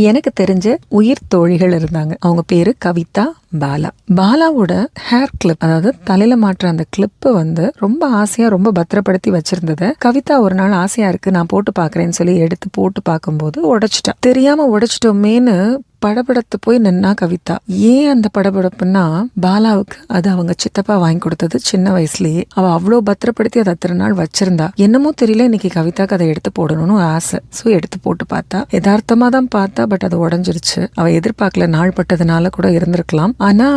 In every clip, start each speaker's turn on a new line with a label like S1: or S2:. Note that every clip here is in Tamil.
S1: எனக்கு தெரிஞ்ச உயிர் தோழிகள் இருந்தாங்க. அவங்க பேரு கவிதா, பாலா. பாலாவோட ஹேர் கிளிப், அதாவது தலையில மாற்ற அந்த கிளிப்பு ரொம்ப ஆசையா ரொம்ப பத்திரப்படுத்தி வச்சிருந்தத கவிதா ஒரு நாள் ஆசையா இருக்கு நான் போட்டு பாக்குறேன்னு சொல்லி எடுத்து போட்டு பார்க்கும்போது உடைச்சிட்டா. தெரியாம உடைச்சிட்டோமேனு படபடத்து போய் நின்னா கவிதா. ஏன் அந்த படபடப்புன்னா, பாலாவுக்கு அது அவங்க சித்தப்பா வாங்கி கொடுத்தது சின்ன வயசுலயே. அவ அவ்வளோ பத்திரப்படுத்தி அதை அத்தனை நாள் வச்சிருந்தா. என்னமோ தெரியல, இன்னைக்கு கவிதாக்கு அதை எடுத்து போடணும்னு ஆசை. ஸோ எடுத்து போட்டு பார்த்தா, யதார்த்தமா தான் பார்த்தா, பட் அது உடஞ்சிருச்சு. அவ எதிர்பார்க்கல, நாள் பட்டதுனால கூட இருந்திருக்கலாம். ஆனா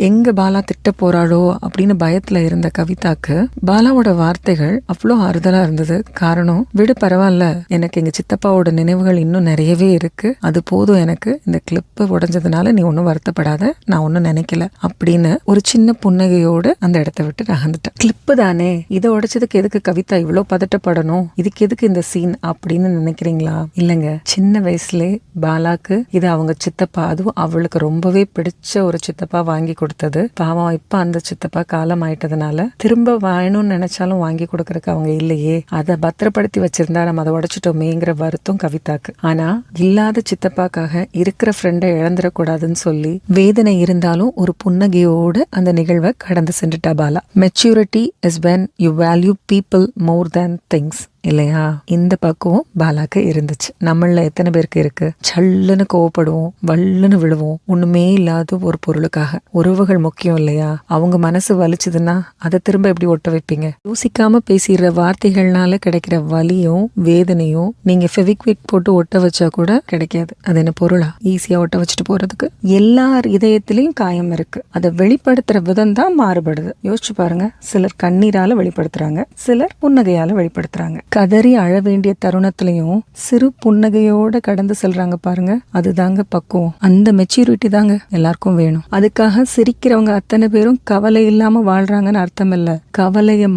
S1: எங்க பாலா திட்ட போறாளோ அப்படின்னு பயத்துல இருந்த கவிதாக்கு பாலாவோட வார்த்தைகள் அவ்வளோ ஆறுதலா இருந்தது. காரணம், விடு பரவாயில்ல, எனக்கு எங்க சித்தப்பாவோட நினைவுகள் இன்னும் நிறையவே இருக்கு, அது போதும் எனக்கு. இந்த கிளிப்பு உடைஞ்சதுனால நீ ஒன்னும் வருத்தப்படாத, நான் ஒன்னும் நினைக்கல அப்படின்னு ஒரு சின்ன புன்னகையோடு அந்த இடத்த விட்டு நகர்ந்துட்டேன். கிளிப்பு தானே, இதை உடைச்சதுக்கு எதுக்கு கவிதா இவ்வளோ பதட்டப்படணும், இதுக்கு எதுக்கு இந்த சீன் அப்படின்னு நினைக்கிறீங்களா? இல்லைங்க, சின்ன வயசுல பாலாக்கு இது அவங்க சித்தப்பா, அதுவும் அவளுக்கு ரொம்பவே பிடிச்ச ஒரு சித்தப்பா வாங்கி கொடுத்தது. பாவம், இப்ப அந்த சித்தப்பா காலம் ஆயிட்டதுனால திரும்ப வேணும்னு நினைச்சாலும் வாங்கி கொடுக்கறதுக்கு அவங்க இல்லையே, அதை பத்திரப்படுத்தி வச்சிருந்தா நம்ம அதை உடைச்சிட்டோமேங்கிற வருத்தம் கவிதாக்கு. ஆனா இல்லாத சித்தப்பாக்காக இருக்கிற ஃப்ரெண்டை இழந்துடக்கூடாதுன்னு சொல்லி வேதனை இருந்தாலும் ஒரு புன்னகையோடு அந்த நிகழ்வை கடந்து சென்றுட்டா Bala. Maturity is when you value people more than things, இல்லையா? இந்த பக்குவம் பாலாக்கு இருந்துச்சு. நம்மள எத்தனை பேருக்கு இருக்கு? சல்லுன்னு கோவப்படுவோம், வல்லுன்னு விழுவோம், ஒண்ணுமே இல்லாத ஒரு பொருளுக்காக. உறவுகள் முக்கியம் இல்லையா? அவங்க மனசு வலிச்சதுன்னா அதை திரும்ப எப்படி ஒட்ட வைப்பீங்க? யோசிக்காம பேசிடுற வார்த்தைகள்னால கிடைக்கிற வலியும் வேதனையும் நீங்க ஃபெவிக்விக் போட்டு ஒட்ட வச்சா கூட கிடைக்காது. அது என்ன பொருளா ஈஸியா ஒட்ட வச்சுட்டு போறதுக்கு? எல்லார் இதயத்திலையும் காயம் இருக்கு. அதை வெளிப்படுத்துற விதம் தான் மாறுபடுது. யோசிச்சு பாருங்க. சிலர் கண்ணீரால வெளிப்படுத்துறாங்க, சிலர் புன்னகையால வெளிப்படுத்துறாங்க. கதறி அழ வேண்டிய தருணத்திலையும் சிறு புன்னகையோட கடந்து செல்றாங்க பாருங்க, அதுதாங்க பக்குவம். அந்த மெச்சூரிட்டி தாங்க எல்லாருக்கும் வேணும். அதுக்காக சிரிக்கிறவங்க அத்தனை பேரும் கவலை இல்லாம வாழ்றாங்கன்னு அர்த்தம் இல்ல. கவலைய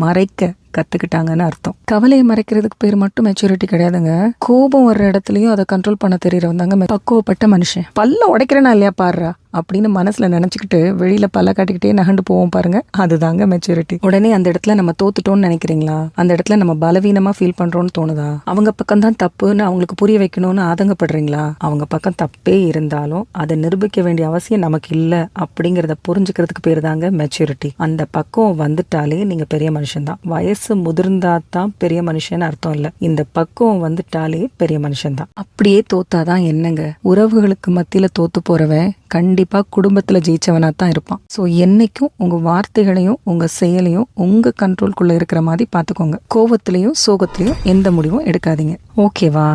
S1: மறைக்க கத்துக்கிட்டாங்கன்னு அர்த்தம். கவலையை மறைக்கிறதுக்கு பேர் மட்டும் மெச்சூரிட்டி கிடையாதுங்க. கோபம் வர்ற இடத்துலயும் அதை கண்ட்ரோல் பண்ண தெரியறவங்க பக்குவப்பட்ட மனுஷன். பல்ல உடைக்கிறேனா இல்லையா பாடுறா அப்படின்னு மனசுல நினைச்சுக்கிட்டு வெளியில பல்ல காட்டிக்கிட்டே நகண்டு போவோம் பாருங்க, அதுதாங்க மெச்சூரிட்டி. உடனே அந்த இடத்துல நம்ம தோத்துட்டோம்னு நினைக்கிறீங்களா? அந்த இடத்துல நம்ம பலவீனமா ஃபீல் பண்றோம்னு தோணுதா? அவங்க பக்கம் தான் தப்புன்னு அவங்களுக்கு புரிய வைக்கணும்னு ஆதங்கப்படுறீங்களா? அவங்க பக்கம் தப்பே இருந்தாலும் அதை நிரூபிக்க வேண்டிய அவசியம் நமக்கு இல்ல அப்படிங்கறத புரிஞ்சுக்கிறதுக்கு பேரு தாங்க மெச்சூரிட்டி. அந்த பக்குவம் வந்துட்டாலே நீங்க பெரிய மனுஷன் தான். வயசு முதிர்ந்தாதான் பெரிய மனுஷன் அர்த்தம் இல்ல. இந்த பக்குவம் வந்துட்டாலே பெரிய மனுஷன் தான். அப்படியே தோத்தாதான் என்னங்க? உறவுகளுக்கு மத்தியில தோத்து போறவன் கண்டிப்பா குடும்பத்துல ஜெயிச்சவனா தான் இருப்பான். சோ என்னைக்கும் உங்க வார்த்தைகளையும் உங்க செயலையும் உங்க கண்ட்ரோல்குள்ள இருக்கிற மாதிரி பாத்துக்கோங்க. கோவத்திலையும் சோகத்திலையும் எந்த முடிவும் எடுக்காதீங்க. ஓகேவா?